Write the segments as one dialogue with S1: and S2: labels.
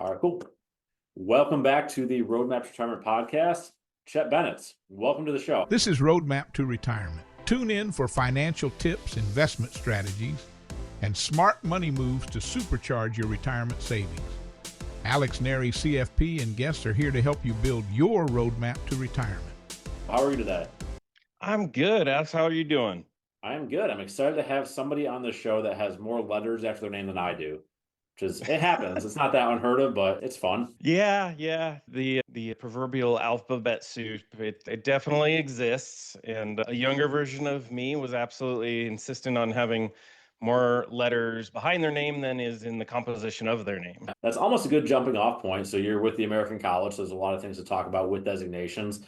S1: All right, cool. Welcome back to the Roadmap to Retirement podcast. Chet Bennetts, welcome to the show.
S2: This is Roadmap to Retirement. Tune in for financial tips, investment strategies, and smart money moves to supercharge your retirement savings. Alex Neri, CFP, and guests are here to help you build your roadmap to retirement.
S1: How are you today?
S3: I'm good. Alex, how are you doing?
S1: I am good. I'm excited to have somebody on the show that has more letters after their name than I do. It happens. It's not that unheard of, but it's fun.
S3: Yeah. The proverbial alphabet soup, it definitely exists. And a younger version of me was absolutely insistent on having more letters behind their name than is in the composition of their name.
S1: That's almost a good jumping off point. So you're with the American College. So there's a lot of things to talk about with designations.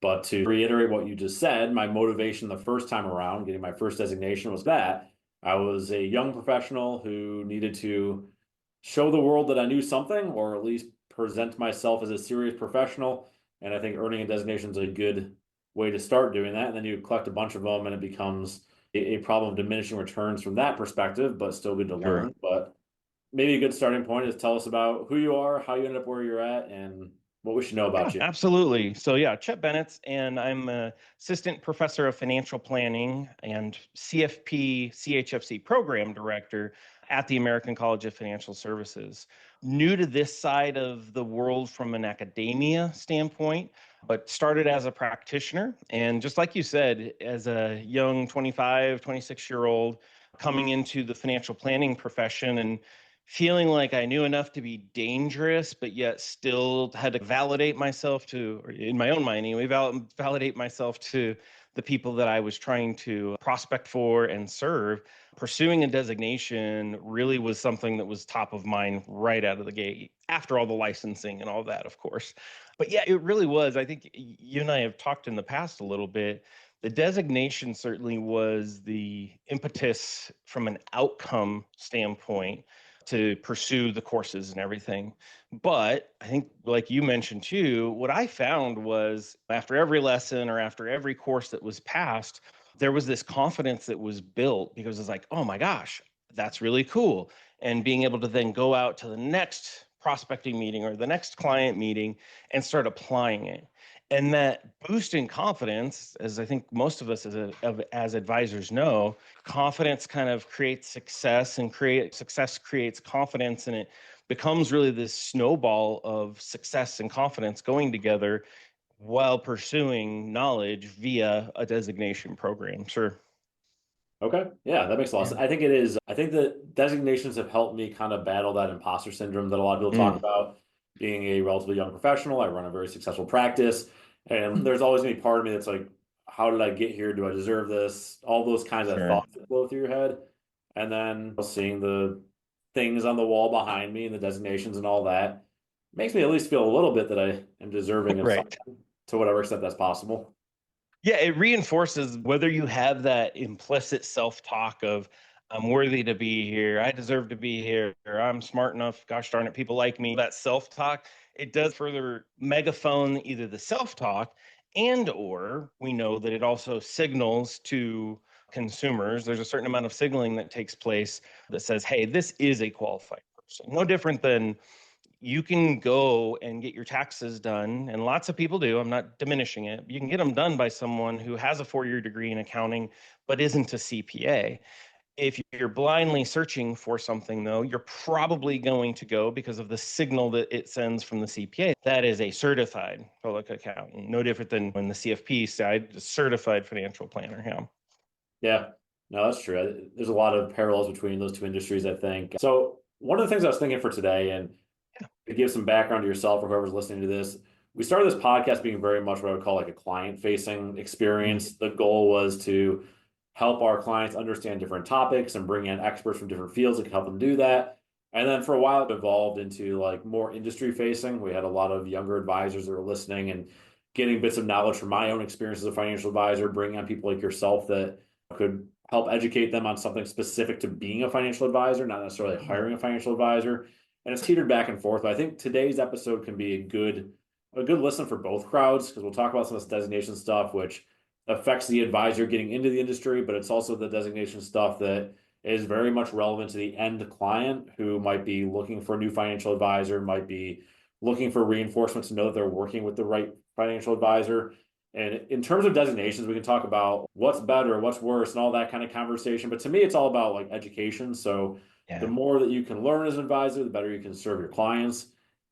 S1: But to reiterate what you just said, my motivation the first time around getting my first designation was that I was a young professional who needed to show the world that I knew something, or at least present myself as a serious professional. And I think earning a designation is a good way to start doing that. And then you collect a bunch of them and it becomes a problem of diminishing returns from that perspective, but still good to learn. But maybe a good starting point is tell us about who you are, how you ended up where you're at, and what we should know about you.
S3: Absolutely. So Chet Bennetts, and I'm an assistant professor of financial planning and CFP ChFC program director at the American College of Financial Services. New to this side of the world from an academia standpoint, but started as a practitioner. And just like you said, as a young 25, 26-year-old coming into the financial planning profession and feeling like I knew enough to be dangerous, but yet still had to validate myself to, or in my own mind anyway, validate myself to the people that I was trying to prospect for and serve. Pursuing a designation really was something that was top of mind right out of the gate, after all the licensing and all that, of course. But yeah, it really was. I think you and I have talked in the past a little bit. The designation certainly was the impetus from an outcome standpoint to pursue the courses and everything. But I think, like you mentioned too, what I found was after every lesson or after every course that was passed, there was this confidence that was built because it's like, oh my gosh, that's really cool. And being able to then go out to the next prospecting meeting or the next client meeting and start applying it. And that boost in confidence, as I think most of us as advisors know, confidence kind of creates success, and success creates confidence, and it becomes really this snowball of success and confidence going together while pursuing knowledge via a designation program. Sure.
S1: Okay. Yeah, that makes a lot of sense. I think it is. I think that designations have helped me kind of battle that imposter syndrome that a lot of people talk about. Being a relatively young professional, I run a very successful practice, and there's always going to be part of me that's like, how did I get here? Do I deserve this? All those kinds of thoughts that flow through your head. And then seeing the things on the wall behind me and the designations and all that makes me at least feel a little bit that I am deserving of something to whatever extent that's possible.
S3: Yeah, it reinforces whether you have that implicit self-talk of, I'm worthy to be here, I deserve to be here, or I'm smart enough, gosh darn it, people like me. That self-talk, it does further megaphone either the self-talk and or we know that it also signals to consumers. There's a certain amount of signaling that takes place that says, hey, this is a qualified person. No different than you can go and get your taxes done, and lots of people do. I'm not diminishing it. You can get them done by someone who has a 4-year degree in accounting, but isn't a CPA. If you're blindly searching for something, though, you're probably going to go because of the signal that it sends from the CPA. That is a certified public accountant, no different than when the CFP side, a certified financial planner.
S1: Yeah, no, that's true. There's a lot of parallels between those two industries, I think. So one of the things I was thinking for today, and to give some background to yourself or whoever's listening to this, we started this podcast being very much what I would call like a client-facing experience. The goal was to help our clients understand different topics and bring in experts from different fields that can help them do that. And then for a while, it evolved into like more industry-facing. We had a lot of younger advisors that were listening and getting bits of knowledge from my own experience as a financial advisor, bringing on people like yourself that could help educate them on something specific to being a financial advisor, not necessarily hiring a financial advisor. And it's teetered back and forth. But I think today's episode can be a good listen for both crowds, because we'll talk about some of this designation stuff, which affects the advisor getting into the industry, but it's also the designation stuff that is very much relevant to the end client who might be looking for a new financial advisor, might be looking for reinforcement to know that they're working with the right financial advisor. And in terms of designations, we can talk about what's better, what's worse, and all that kind of conversation. But to me, it's all about like education. So the
S3: Yeah.
S1: more that you can learn as an advisor, the better you can serve your clients.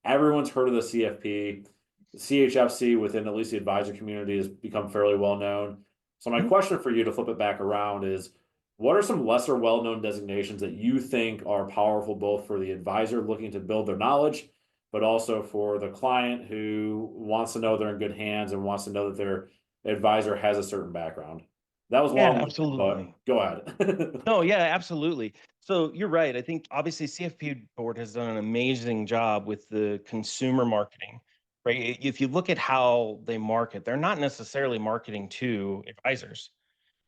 S1: Everyone's heard of the CFP. The ChFC within at least the advisor community has become fairly well known. So my
S3: Mhm.
S1: question for you to flip it back around is, what are some lesser well-known designations that you think are powerful both for the advisor looking to build their knowledge, but also for the client who wants to know they're in good hands and wants to know that their advisor has a certain background? That was
S3: Yeah,
S1: long-winded, but
S3: absolutely.
S1: go ahead.
S3: No, yeah, absolutely. So you're right. I think obviously CFP board has done an amazing job with the consumer marketing, right? If you look at how they market, they're not necessarily marketing to advisors.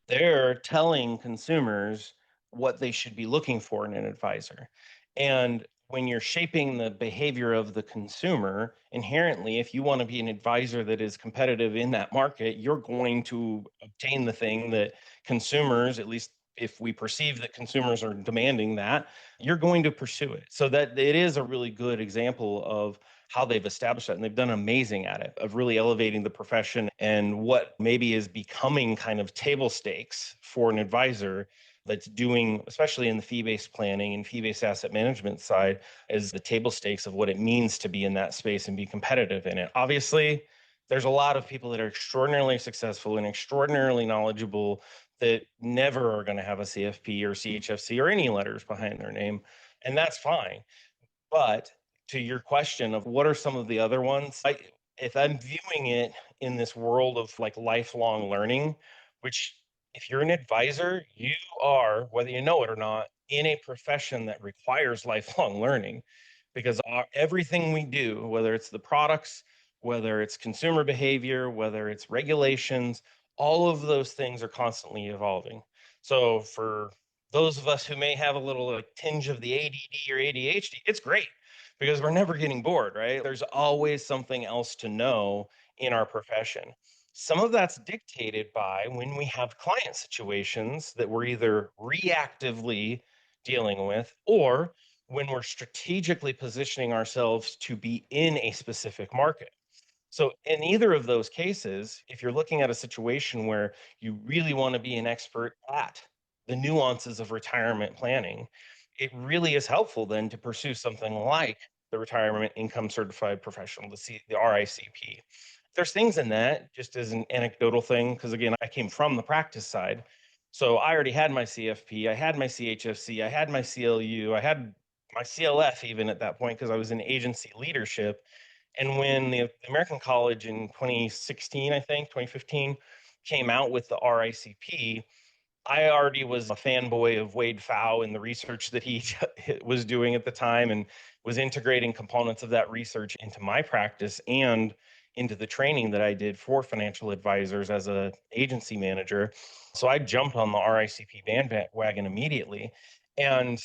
S3: They're telling consumers what they should be looking for in an advisor. And when you're shaping the behavior of the consumer, inherently, if you want to be an advisor that is competitive in that market, you're going to obtain the thing that consumers, at least if we perceive that consumers are demanding that, you're going to pursue it. So that it is a really good example of how they've established that. And they've done amazing at it of really elevating the profession and what maybe is becoming kind of table stakes for an advisor that's doing, especially in the fee-based planning and fee-based asset management side, is the table stakes of what it means to be in that space and be competitive in it. Obviously, there's a lot of people that are extraordinarily successful and extraordinarily knowledgeable that never are going to have a CFP or CHFC or any letters behind their name, and that's fine. But to your question of what are some of the other ones, if I'm viewing it in this world of like lifelong learning, which if you're an advisor, you are, whether you know it or not, in a profession that requires lifelong learning because everything we do, whether it's the products, whether it's consumer behavior, whether it's regulations, all of those things are constantly evolving. So for those of us who may have a little like tinge of the ADD or ADHD, it's great because we're never getting bored, right? There's always something else to know in our profession. Some of that's dictated by when we have client situations that we're either reactively dealing with or when we're strategically positioning ourselves to be in a specific market. So, in either of those cases, if you're looking at a situation where you really want to be an expert at the nuances of retirement planning, it really is helpful then to pursue something like the Retirement Income Certified Professional, the RICP. There's things in that, just as an anecdotal thing, because again, I came from the practice side. So I already had my CFP, I had my CHFC, I had my CLU, I had my CLF even at that point because I was in agency leadership. And when the American College in 2016, I think, 2015, came out with the RICP, I already was a fanboy of Wade Pfau and the research that he was doing at the time and was integrating components of that research into my practice and into the training that I did for financial advisors as a agency manager. So I jumped on the RICP bandwagon immediately. And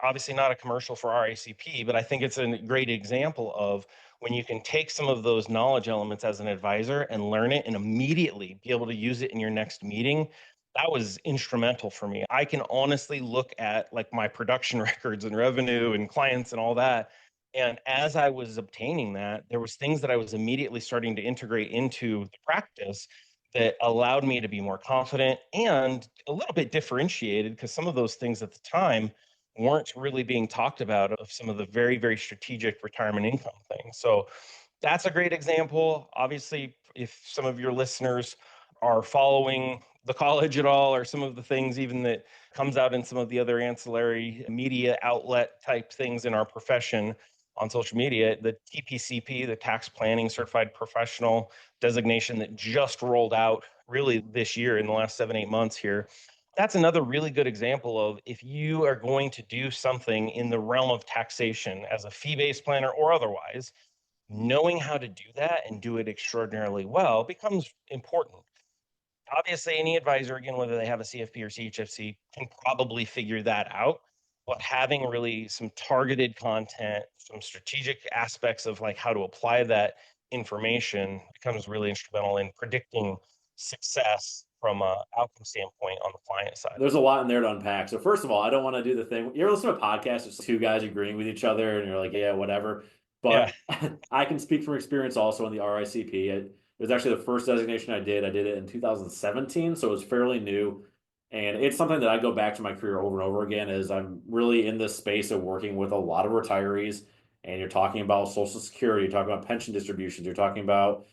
S3: obviously not a commercial for RACP, but I think it's a great example of when you can take some of those knowledge elements as an advisor and learn it and immediately be able to use it in your next meeting. That was instrumental for me. I can honestly look at like my production records and revenue and clients and all that. And as I was obtaining that, there was things that I was immediately starting to integrate into the practice that allowed me to be more confident and a little bit differentiated because some of those things at the time weren't really being talked about of some of the very, very strategic retirement income things. So that's a great example. Obviously, if some of your listeners are following the college at all, or some of the things even that comes out in some of the other ancillary media outlet type things in our profession on social media, the TPCP, the Tax Planning Certified Professional designation that just rolled out really this year in the last 7, 8 months here, that's another really good example of if you are going to do something in the realm of taxation as a fee-based planner or otherwise, knowing how to do that and do it extraordinarily well becomes important. Obviously, any advisor, again, whether they have a CFP or CHFC, can probably figure that out. But having really some targeted content, some strategic aspects of like how to apply that information becomes really instrumental in predicting success from a outcome standpoint on the client side.
S1: There's a lot in there to unpack. So first of all, I don't want to do the thing. You ever listen to a podcast, it's two guys agreeing with each other and you're like, yeah, whatever.
S3: Yeah.
S1: But I can speak from experience also in the RICP. It was actually the first designation I did. I did it in 2017, so it was fairly new. And it's something that I go back to my career over and over again is I'm really in this space of working with a lot of retirees, and you're talking about Social Security, you're talking about pension distributions, you're talking about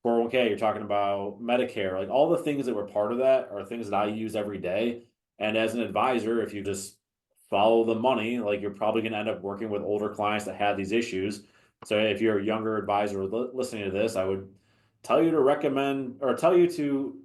S1: 401k, you're talking about Medicare, like all the things that were part of that are things that I use every day. And as an advisor, if you just follow the money, like you're probably going to end up working with older clients that have these issues. So if you're a younger advisor listening to this, I would tell you to recommend or tell you to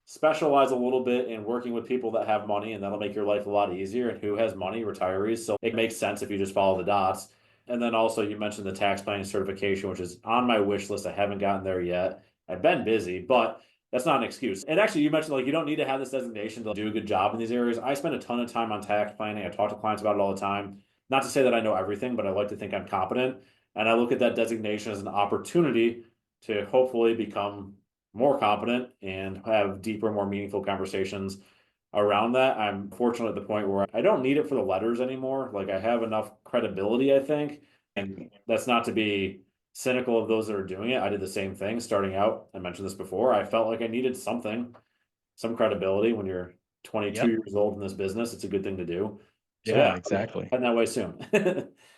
S1: specialize a little bit in working with people that have money, and that'll make your life a lot easier. And who has money? Retirees. So it makes sense if you just follow the dots. And then also you mentioned the tax planning certification, which is on my wish list. I haven't gotten there yet. I've been busy, but that's not an excuse. And actually, you mentioned like you don't need to have this designation to do a good job in these areas. I spend a ton of time on tax planning. I talk to clients about it all the time. Not to say that I know everything, but I like to think I'm competent. And I look at that designation as an opportunity to hopefully become more competent and have deeper, more meaningful conversations around that. I'm fortunate at the point where I don't need it for the letters anymore. Like I have enough credibility, I think. And that's not to be cynical of those that are doing it. I did the same thing starting out. I mentioned this before. I felt like I needed something, some credibility when you're 22 years old in this business. It's a good thing to do. So
S3: Yeah, exactly.
S1: heading that way soon.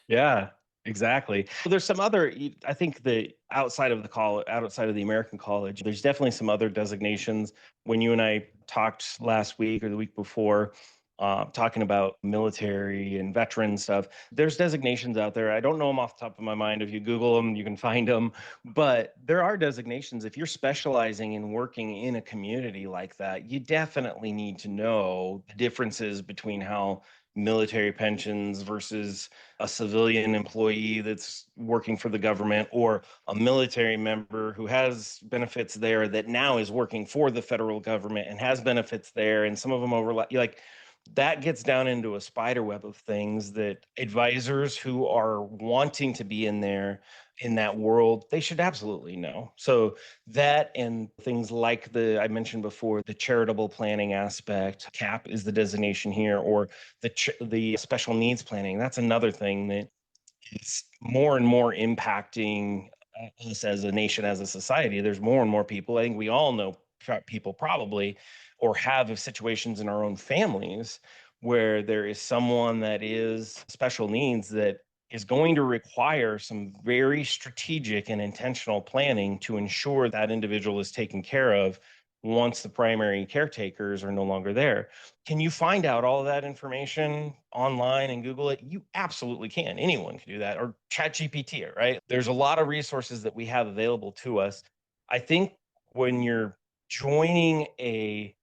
S3: Yeah, exactly. Well, there's some other, I think the outside of the college, outside of the American college, there's definitely some other designations. When you and I talked last week or the week before, talking about military and veteran stuff, there's designations out there. I don't know them off the top of my mind. If you Google them, you can find them. But there are designations. If you're specializing in working in a community like that, you definitely need to know the differences between how military pensions versus a civilian employee that's working for the government, or a military member who has benefits there that now is working for the federal government and has benefits there, and some of them overlap. Like that gets down into a spider web of things that advisors who are wanting to be in there in that world, they should absolutely know. So that and things like I mentioned before, the charitable planning aspect, CAP is the designation here, or the special needs planning. That's another thing that is more and more impacting us as a nation, as a society. There's more and more people. I think we all know people probably, or have situations in our own families where there is someone that is special needs that is going to require some very strategic and intentional planning to ensure that individual is taken care of once the primary caretakers are no longer there. Can you find out all of that information online and Google it? You absolutely can. Anyone can do that, or ChatGPT it, right? There's a lot of resources that we have available to us. I think when you're joining a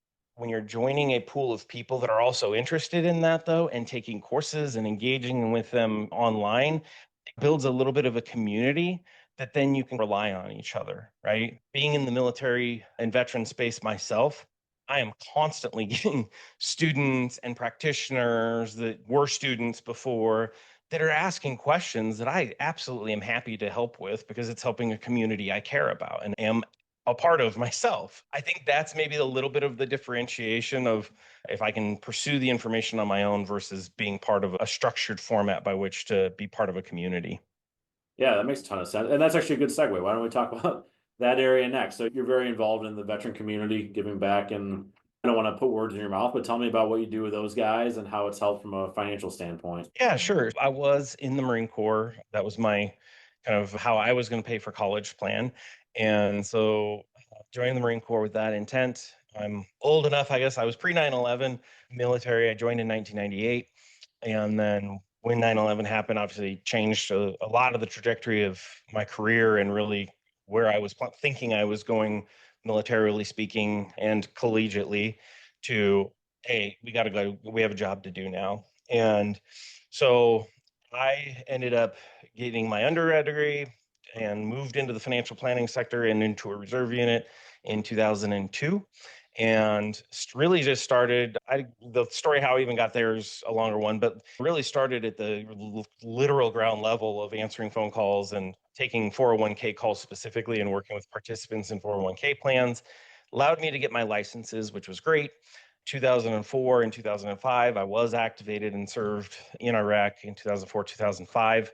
S3: pool of people that are also interested in that, though, and taking courses and engaging with them online, it builds a little bit of a community that then you can rely on each other, right? Being in the military and veteran space myself, I am constantly getting students and practitioners that were students before that are asking questions that I absolutely am happy to help with, because it's helping a community I care about and am a part of myself. I think that's maybe a little bit of the differentiation of if I can pursue the information on my own versus being part of a structured format by which to be part of a community.
S1: Yeah, that makes a ton of sense. And that's actually a good segue. Why don't we talk about that area next? So you're very involved in the veteran community, giving back, and I don't want to put words in your mouth, but tell me about what you do with those guys and how it's helped from a financial standpoint.
S3: Yeah, sure. I was in the Marine Corps. That was my kind of how I was going to pay for college plan. And so joining the Marine Corps with that intent. I'm old enough, I guess. I was pre 9/11 military. I joined in 1998. And then when 9/11 happened, obviously changed a lot of the trajectory of my career and really where I was thinking I was going militarily speaking and collegiately to, hey, we got to go. We have a job to do now. And so I ended up getting my undergrad degree and moved into the financial planning sector and into a reserve unit in 2002, and really just started. The story how I even got there is a longer one, but really started at the literal ground level of answering phone calls and taking 401k calls specifically and working with participants in 401k plans. allowed me to get my licenses, which was great. 2004 and 2005, I was activated and served in Iraq in 2004, 2005.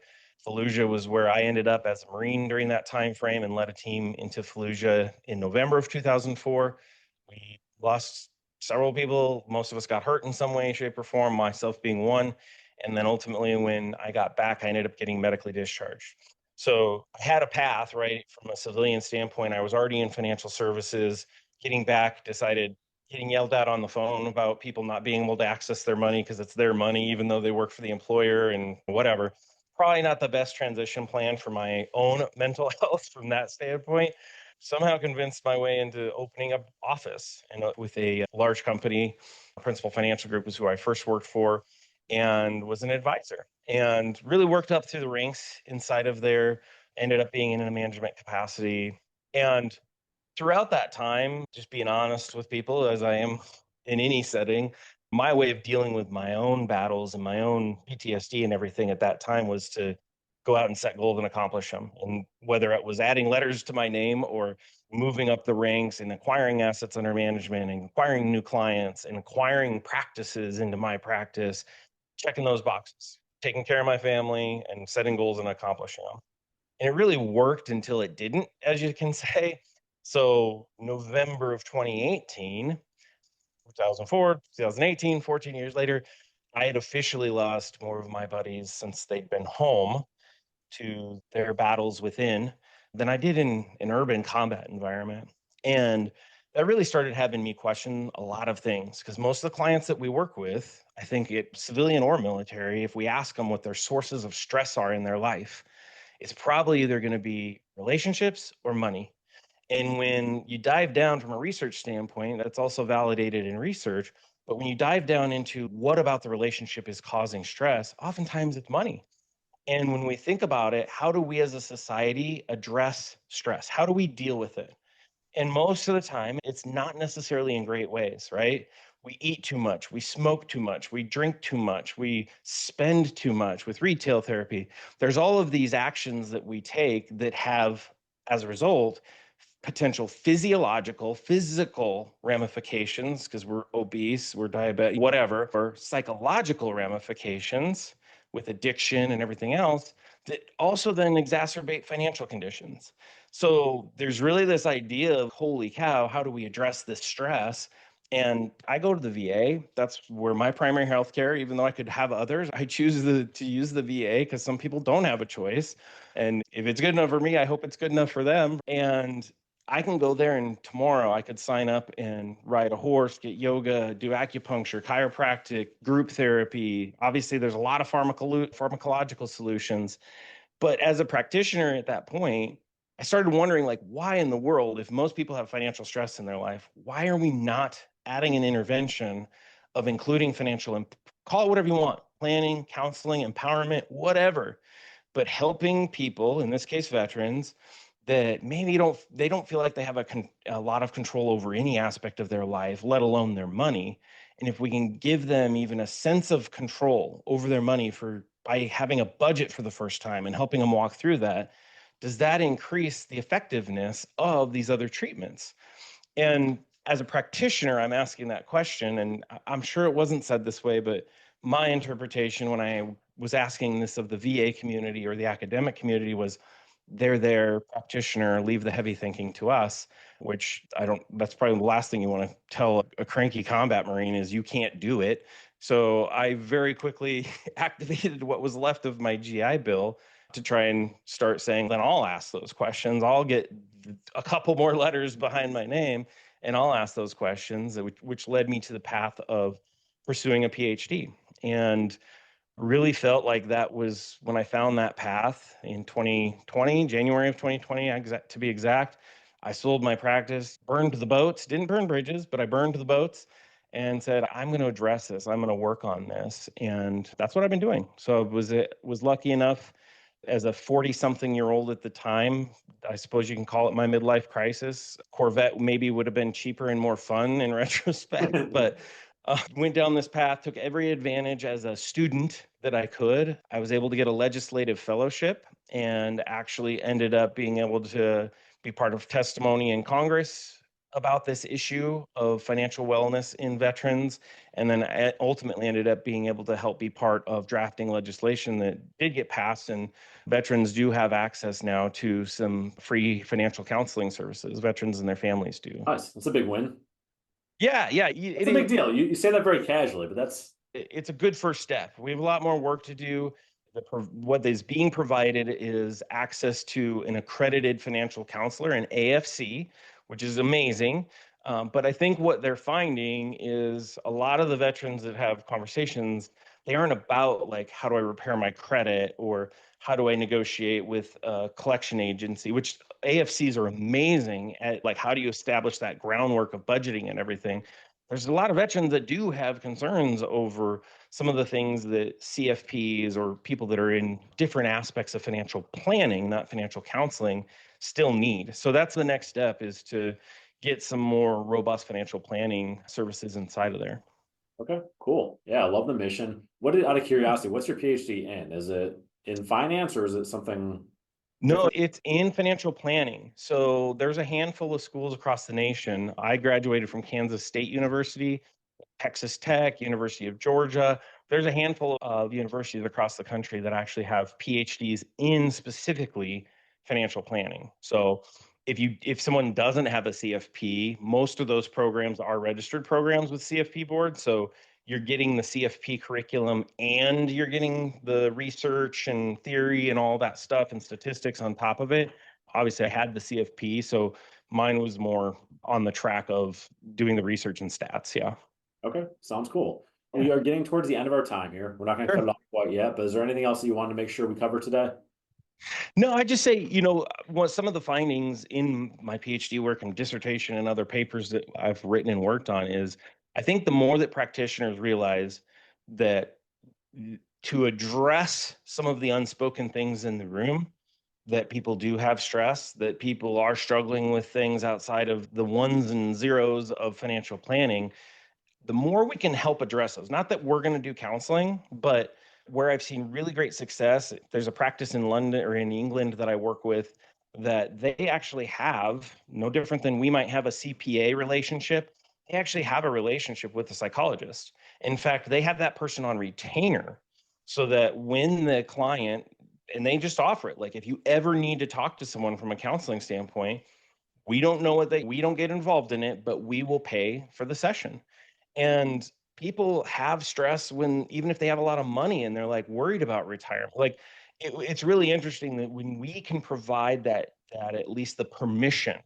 S3: Fallujah was where I ended up as a Marine during that time frame and led a team into Fallujah in November of 2004. We lost several people. Most of us got hurt in some way, shape, or form, myself being one. And then ultimately, when I got back, I ended up getting medically discharged. So I had a path, right? From a civilian standpoint, I was already in financial services. Getting back, decided getting yelled at on the phone about people not being able to access their money because it's their money, even though they work for the employer and whatever. Probably not the best transition plan for my own mental health from that standpoint. Somehow convinced my way into opening up office and with a large company. Principal Financial Group is who I first worked for and was an advisor and really worked up through the ranks inside of there, ended up being in a management capacity. And throughout that time, just being honest with people as I am in any setting, my way of dealing with my own battles and my own PTSD and everything at that time was to go out and set goals and accomplish them. And whether it was adding letters to my name or moving up the ranks and acquiring assets under management and acquiring new clients and acquiring practices into my practice, checking those boxes, taking care of my family and setting goals and accomplishing them. And it really worked until it didn't, as you can say. So November of 2018, 2004, 2018, 14 years later, I had officially lost more of my buddies since they'd been home to their battles within than I did in an urban combat environment. And that really started having me question a lot of things because most of the clients that we work with, I think it civilian or military, if we ask them what their sources of stress are in their life, it's probably either going to be relationships or money. And when you dive down from a research standpoint, that's also validated in research. But when you dive down into what about the relationship is causing stress, oftentimes it's money. And when we think about it, how do we as a society address stress? How do we deal with it? And most of the time, it's not necessarily in great ways, right? We eat too much, we smoke too much, we drink too much, we spend too much with retail therapy. There's all of these actions that we take that have, as a result, potential physiological, physical ramifications because we're obese, we're diabetic, whatever, or psychological ramifications with addiction and everything else that also then exacerbate financial conditions. So there's really this idea of, holy cow, how do we address this stress? And I go to the VA. That's where my primary health care, even though I could have others, I choose to use the VA because some people don't have a choice. And if it's good enough for me, I hope it's good enough for them. And I can go there and tomorrow I could sign up and ride a horse, get yoga, do acupuncture, chiropractic, group therapy. Obviously, there's a lot of pharmacological solutions. But as a practitioner at that point, I started wondering, like, why in the world, if most people have financial stress in their life, why are we not adding an intervention of including financial, and call it whatever you want, planning, counseling, empowerment, whatever, but helping people, in this case, veterans, that maybe they don't feel like they have a lot of control over any aspect of their life, let alone their money. And if we can give them even a sense of control over their money by having a budget for the first time and helping them walk through that, does that increase the effectiveness of these other treatments? And as a practitioner, I'm asking that question, and I'm sure it wasn't said this way, but my interpretation when I was asking this of the VA community or the academic community was, they're their practitioner, leave the heavy thinking to us, which that's probably the last thing you want to tell a cranky combat Marine is you can't do it. So I very quickly activated what was left of my GI Bill to try and start saying, then I'll ask those questions. I'll get a couple more letters behind my name and I'll ask those questions, which led me to the path of pursuing a PhD. And really felt like that was when I found that path in 2020, January of 2020, to be exact. I sold my practice, burned the boats, didn't burn bridges, but I burned the boats and said, I'm going to address this. I'm going to work on this. And that's what I've been doing. So I was lucky enough as a 40-something-year-old at the time, I suppose you can call it my midlife crisis. Corvette maybe would have been cheaper and more fun in retrospect, but went down this path, took every advantage as a student that I could. I was able to get a legislative fellowship and actually ended up being able to be part of testimony in Congress about this issue of financial wellness in veterans, and then I ultimately ended up being able to help be part of drafting legislation that did get passed, and veterans do have access now to some free financial counseling services. Veterans and their families do.
S1: Nice. That's a big win.
S3: Yeah, yeah,
S1: It's a big deal. You say that very casually, but
S3: it's a good first step. We have a lot more work to do. What is being provided is access to an accredited financial counselor, an AFC, which is amazing. But I think what they're finding is a lot of the veterans that have conversations, they aren't about like, how do I repair my credit, or how do I negotiate with a collection agency, which AFCs are amazing at, like, how do you establish that groundwork of budgeting and everything. There's a lot of veterans that do have concerns over some of the things that CFPs or people that are in different aspects of financial planning, not financial counseling, still need. So that's the next step, is to get some more robust financial planning services inside of there.
S1: okay, cool. Yeah, I love the mission. Out of curiosity, what's your PhD in? Is it in finance or is it something
S3: No,
S1: different?
S3: it's in financial planning. So there's a handful of schools across the nation. I graduated from Kansas State University, Texas Tech, University of Georgia. There's a handful of universities across the country that actually have PhDs in specifically financial planning. So if someone doesn't have a CFP, most of those programs are registered programs with CFP boards. So you're getting the CFP curriculum and you're getting the research and theory and all that stuff and statistics on top of it. Obviously, I had the CFP, so mine was more on the track of doing the research and stats. Yeah.
S1: Okay, sounds cool.
S3: Yeah.
S1: We are getting towards the end of our time here. We're not going to cut it off quite yet, but is there anything else that you wanted to make sure we cover today?
S3: No, I just say, what some of the findings in my PhD work and dissertation and other papers that I've written and worked on is, I think the more that practitioners realize that to address some of the unspoken things in the room, that people do have stress, that people are struggling with things outside of the ones and zeros of financial planning, the more we can help address those. Not that we're going to do counseling, but where I've seen really great success, there's a practice in London or in England that I work with that they actually have, no different than we might have a CPA relationship, they actually have a relationship with a psychologist. In fact, they have that person on retainer, so that when the client, and they just offer it, like, if you ever need to talk to someone from a counseling standpoint, we don't know we don't get involved in it, but we will pay for the session. And people have stress even if they have a lot of money and they're like worried about retirement. Like, it's really interesting that when we can provide that at least the permission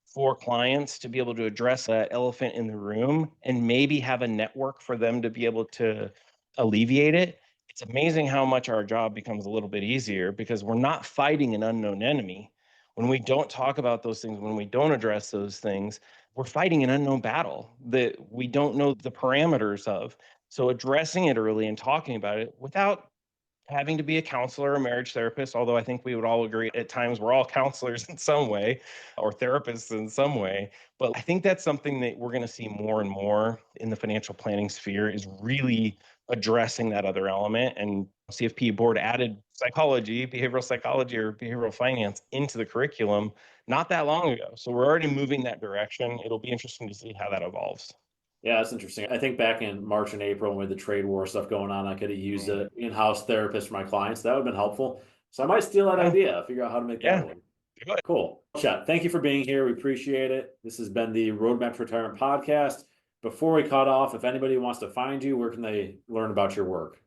S3: for clients to be able to address that elephant in the room and maybe have a network for them to be able to alleviate it, it's amazing how much our job becomes a little bit easier, because we're not fighting an unknown enemy. When we don't talk about those things, when we don't address those things, we're fighting an unknown battle that we don't know the parameters of. So addressing it early and talking about it without having to be a counselor or a marriage therapist, although I think we would all agree at times we're all counselors in some way or therapists in some way. But I think that's something that we're going to see more and more in the financial planning sphere, is really addressing that other element. And CFP board added psychology, behavioral psychology or behavioral finance into the curriculum not that long ago. So we're already moving that direction. It'll be interesting to see how that evolves.
S1: Yeah, that's interesting. I think back in March and April with the trade war stuff going on, I could have used an in-house therapist for my clients. That would have been helpful. So I might steal that idea, figure out how to make that work. Cool. Chet, thank you for being here. We appreciate it. This has been the Roadmap to Retirement podcast. Before we cut off, if anybody wants to find you, where can they learn about your work?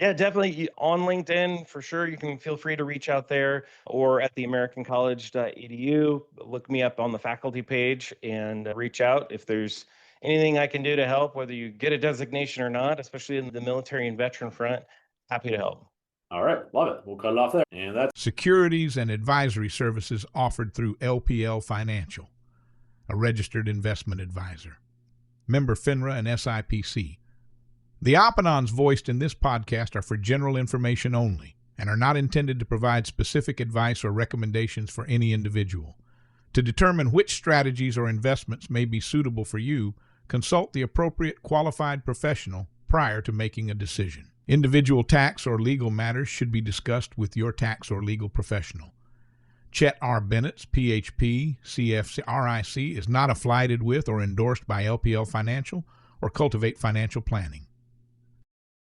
S3: Yeah, definitely on LinkedIn for sure. You can feel free to reach out there, or at theamericancollege.edu. Look me up on the faculty page and reach out if there's anything I can do to help, whether you get a designation or not, especially in the military and veteran front. Happy to help.
S1: All right, love it. We'll cut it off there. And that's
S2: securities and advisory services offered through LPL Financial, a registered investment advisor. Member FINRA and SIPC. The opinions voiced in this podcast are for general information only and are not intended to provide specific advice or recommendations for any individual. To determine which strategies or investments may be suitable for you, consult the appropriate qualified professional prior to making a decision. Individual tax or legal matters should be discussed with your tax or legal professional. Chet R. Bennetts, PhD, CFC, RIC, is not affiliated with or endorsed by LPL Financial or Cultivate Financial Planning.